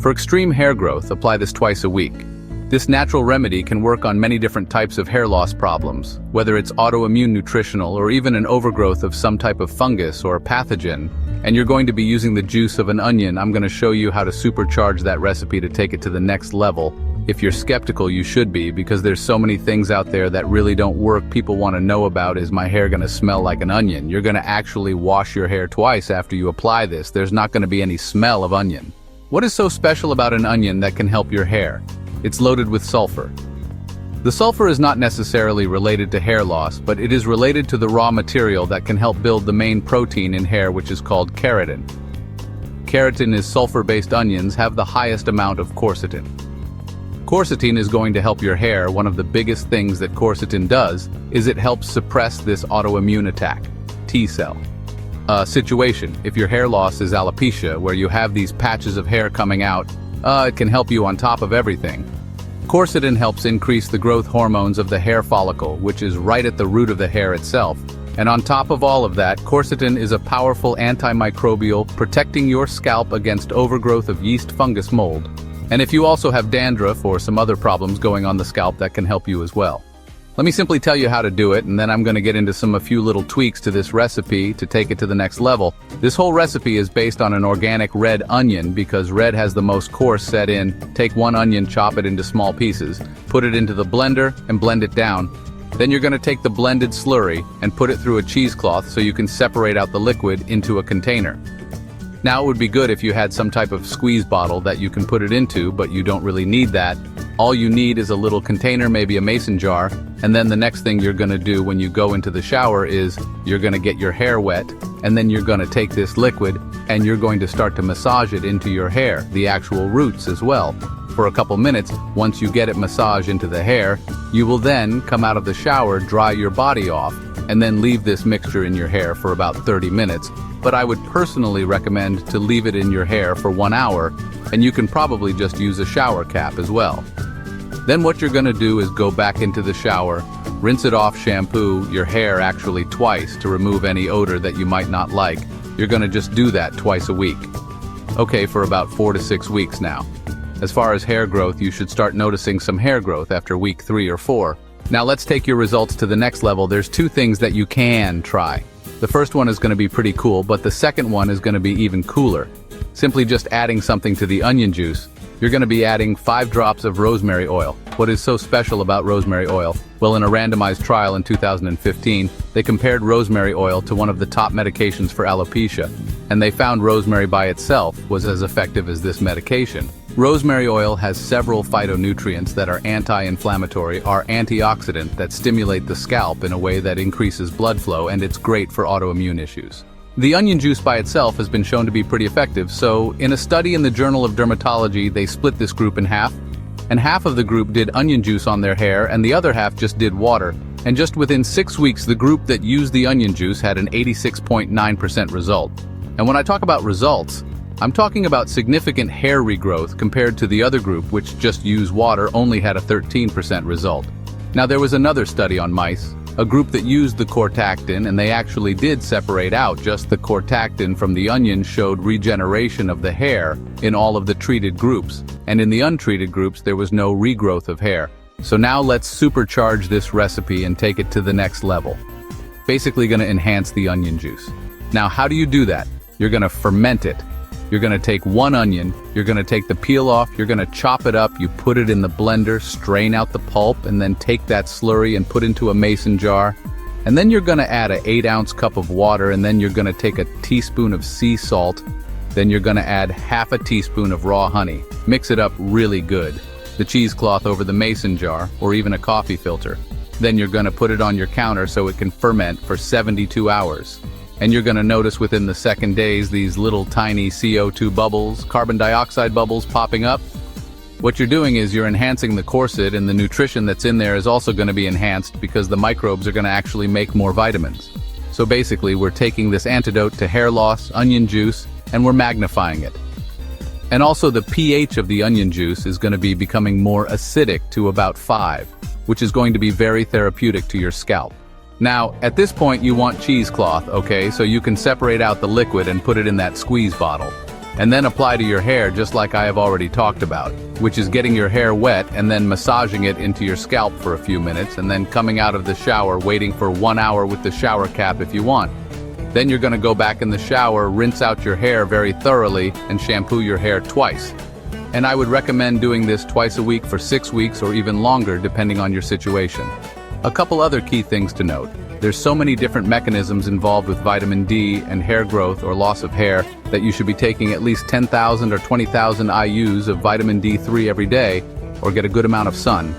For extreme hair growth, apply this twice a week. This natural remedy can work on many different types of hair loss problems, whether it's autoimmune, nutritional, or even an overgrowth of some type of fungus or pathogen. And you're going to be using the juice of an onion. I'm going to show you how to supercharge that recipe to take it to the next level. If you're skeptical, you should be, because there's so many things out there that really don't work. People want to know about, is my hair going to smell like an onion? You're going to actually wash your hair twice after you apply this. There's not going to be any smell of onion. What is so special about an onion that can help your hair? It's loaded with sulfur. The sulfur is not necessarily related to hair loss, but it is related to the raw material that can help build the main protein in hair, which is called keratin. Keratin is sulfur-based. Onions have the highest amount of quercetin. Quercetin is going to help your hair. One of the biggest things that quercetin does is it helps suppress this autoimmune attack, T-cell situation. If your hair loss is alopecia, where you have these patches of hair coming out, it can help you on top of everything. Quercetin helps increase the growth hormones of the hair follicle, which is right at the root of the hair itself. And on top of all of that, quercetin is a powerful antimicrobial, protecting your scalp against overgrowth of yeast, fungus, mold. And if you also have dandruff or some other problems going on the scalp, that can help you as well. Let me simply tell you how to do it, and then I'm going to get into a few little tweaks to this recipe to take it to the next level. This whole recipe is based on an organic red onion, because red has the most coarse set in. Take one onion, chop it into small pieces, put it into the blender and blend it down. Then you're going to take the blended slurry and put it through a cheesecloth so you can separate out the liquid into a container. Now, it would be good if you had some type of squeeze bottle that you can put it into, but you don't really need that. All you need is a little container, maybe a mason jar, and then the next thing you're going to do when you go into the shower is you're going to get your hair wet, and then you're going to take this liquid and you're going to start to massage it into your hair, the actual roots as well. For a couple minutes, once you get it massaged into the hair, you will then come out of the shower, dry your body off, and then leave this mixture in your hair for about 30 minutes. But I would personally recommend to leave it in your hair for 1 hour, and you can probably just use a shower cap as well. Then what you're going to do is go back into the shower, rinse it off, shampoo your hair actually twice to remove any odor that you might not like. You're going to just do that twice a week. Okay, for about 4 to 6 weeks now. As far as hair growth, you should start noticing some hair growth after week 3 or 4. Now let's take your results to the next level. There's 2 things that you can try. The first one is going to be pretty cool, but the second one is going to be even cooler. Simply just adding something to the onion juice. You're going to be adding 5 drops of rosemary oil. What is so special about rosemary oil? Well, in a randomized trial in 2015, they compared rosemary oil to one of the top medications for alopecia, and they found rosemary by itself was as effective as this medication. Rosemary oil has several phytonutrients that are anti-inflammatory, are antioxidant that stimulate the scalp in a way that increases blood flow, and it's great for autoimmune issues. The onion juice by itself has been shown to be pretty effective, so in a study in the Journal of Dermatology, they split this group in half, and half of the group did onion juice on their hair, and the other half just did water. And just within 6 weeks, the group that used the onion juice had an 86.9% result. And when I talk about results, I'm talking about significant hair regrowth compared to the other group, which just used water, only had a 13% result. Now, there was another study on mice, a group that used the quercetin, and they actually did separate out just the quercetin from the onion, showed regeneration of the hair in all of the treated groups. And in the untreated groups, there was no regrowth of hair. So now let's supercharge this recipe and take it to the next level. Basically going to enhance the onion juice. Now, how do you do that? You're going to ferment it. You're going to take 1 onion, you're going to take the peel off, you're going to chop it up, you put it in the blender, strain out the pulp, and then take that slurry and put into a mason jar. And then you're going to add an 8-ounce cup of water, and then you're going to take a teaspoon of sea salt. Then you're going to add half a teaspoon of raw honey. Mix it up really good. The cheesecloth over the mason jar, or even a coffee filter. Then you're going to put it on your counter so it can ferment for 72 hours. And you're going to notice within the second days these little tiny CO2 bubbles, carbon dioxide bubbles popping up. What you're doing is you're enhancing the quercetin, and the nutrition that's in there is also going to be enhanced because the microbes are going to actually make more vitamins. So basically, we're taking this antidote to hair loss, onion juice, and we're magnifying it. And also the pH of the onion juice is going to be becoming more acidic to about 5, which is going to be very therapeutic to your scalp. Now, at this point you want cheesecloth, okay, so you can separate out the liquid and put it in that squeeze bottle. and then apply to your hair just like I have already talked about, which is getting your hair wet and then massaging it into your scalp for a few minutes and then coming out of the shower waiting for 1 hour with the shower cap if you want. Then you're going to go back in the shower, rinse out your hair very thoroughly, and shampoo your hair twice. And I would recommend doing this twice a week for 6 weeks or even longer depending on your situation. A couple other key things to note. There's so many different mechanisms involved with vitamin D and hair growth or loss of hair that you should be taking at least 10,000 or 20,000 IUs of vitamin D3 every day or get a good amount of sun.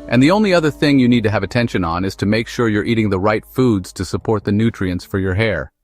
And the only other thing you need to have attention on is to make sure you're eating the right foods to support the nutrients for your hair.